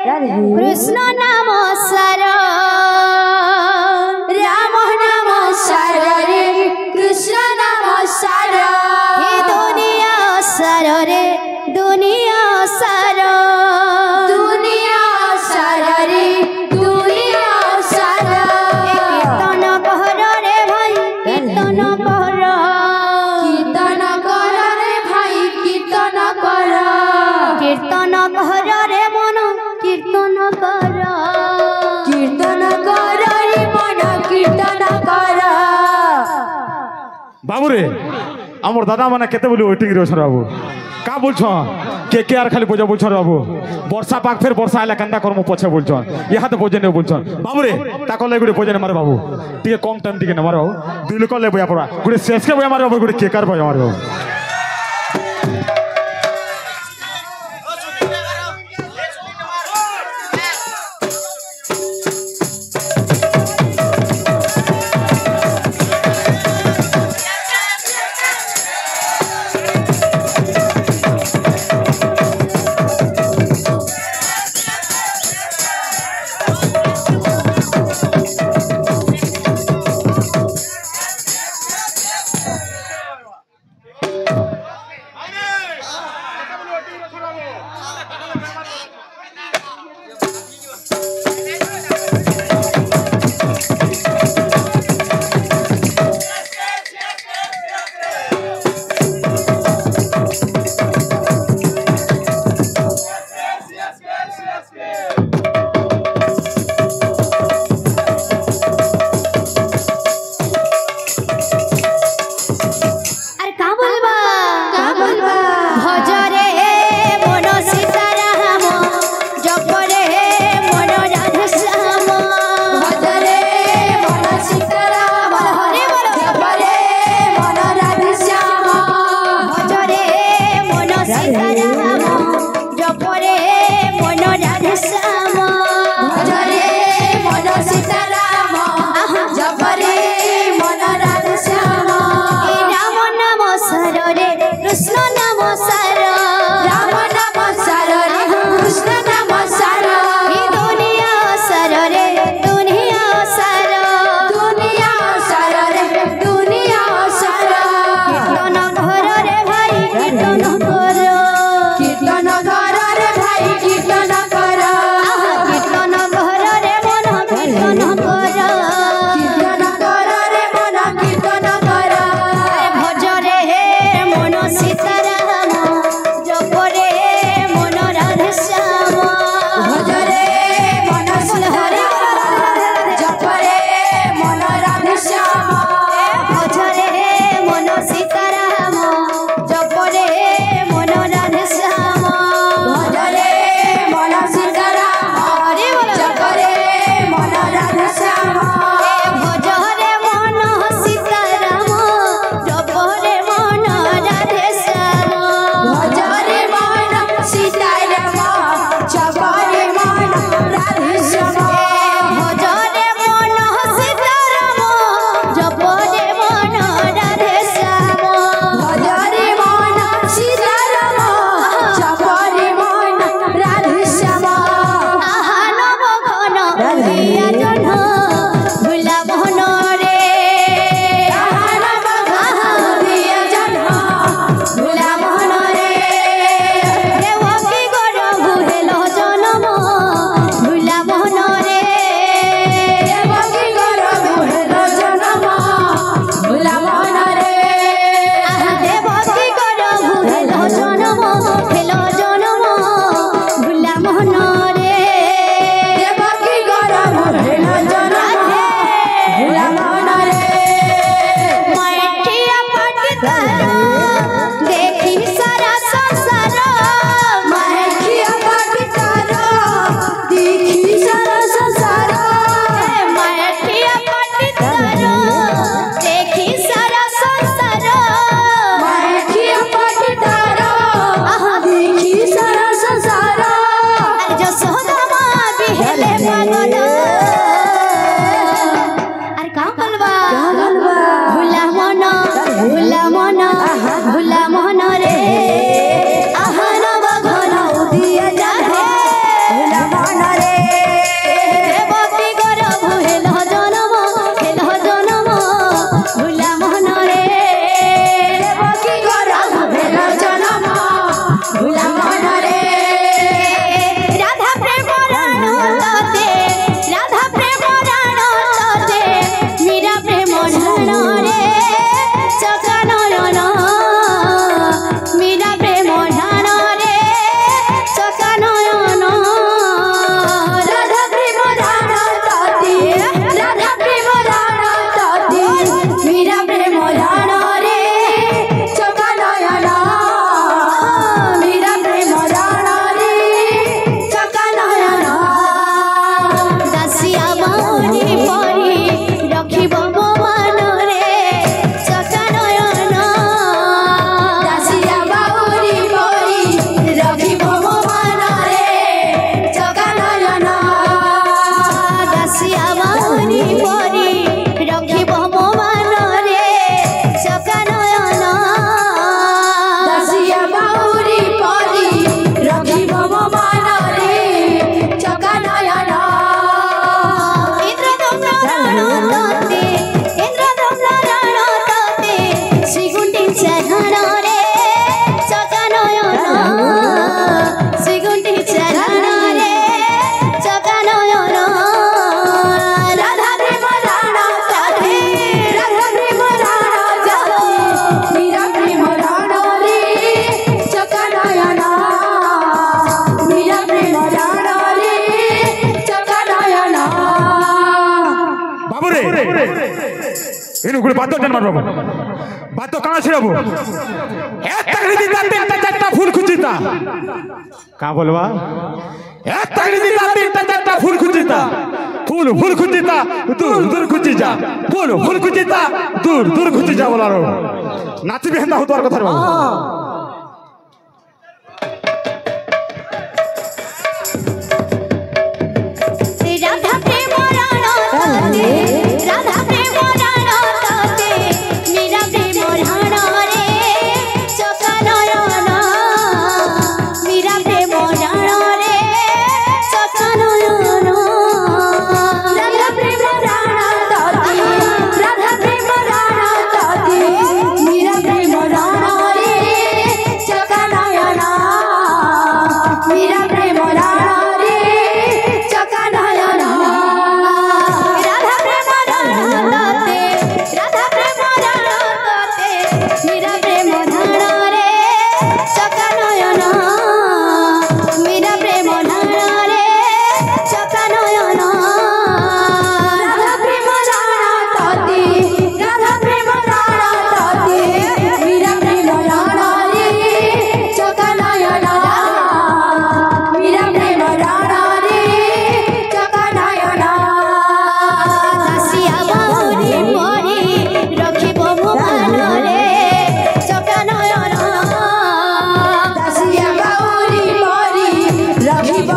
कृष्ण नाम सार राम नाम सार रे कृष्ण नाम सार हे दुनिया सार रे दुनिया सार रे दुनिया सार कीर्तन कहर रे भाई कीर्तन कहर रे भाई कीर्तन कर कीर्तन कहर रे मन कीर्तन कर रे मन कीर्तन कर बाबू रे आमर दादा माने केते बोली वेटिंग रे बाबू का बोलछ के आर खाली बोझा बोलछ बाबू वर्षा पाक फिर वर्षा आला कंदा करम पछे बोलछ यहाँ तो बोझे ने बोलछ बाबू रे ताको ले गुडे बोझे ने मारे बाबू टिके कम टाइम टिके ने मारे बाबू दुई लोक ले बया पड़ा गुडे शेष के बया मारे बाबू गुडे केकार बया मारे बाबू ইনু গুলো বাদ্য জানবার বাবু বাদ্য কানা ছিড়াবো একটা দিতা তিনটা চারটা ফুল খুঁজিতা কা বলবা একটা দিতা তিনটা চারটা ফুল খুঁজিতা ফুল ফুল খুঁজিতা দূর দূর খুঁজি যা ফুল ফুল খুঁজিতা দূর দূর খুঁজি যা বলার নাচবি হেন্দা হতো আর কথা বাবু রাধা প্রেম রানা তাতে রাধা প্রেম রানা তাতে মীরা প্রেম রানা রে চকা নয়না মীরা প্রেম রানা রে চকা নয়না রাধা প্রেম রানা তাতে রাধা প্রেম রানা তাতে মীরা প্রেম রানা রে চকা নয়না মীরা প্রেম রানা রে চকা নয়না রাধা প্রেম রানা তাতে রাধা প্রেম রানা তাতে মীরা প্রেম রানা রে চকা নয়না মীরা প্রেম রানা রে চকা নয়না রাধা প্রেম রানা তাতে রাধা প্রেম রানা তাতে মীরা প্রেম রানা রে চকা নয়না মীরা প্রেম রানা রে চকা নয়না দাসিয়া বাউরি পরি রখিব মোহନରେ চকা নয়না দাসিয়া বাউরি পরি রখিব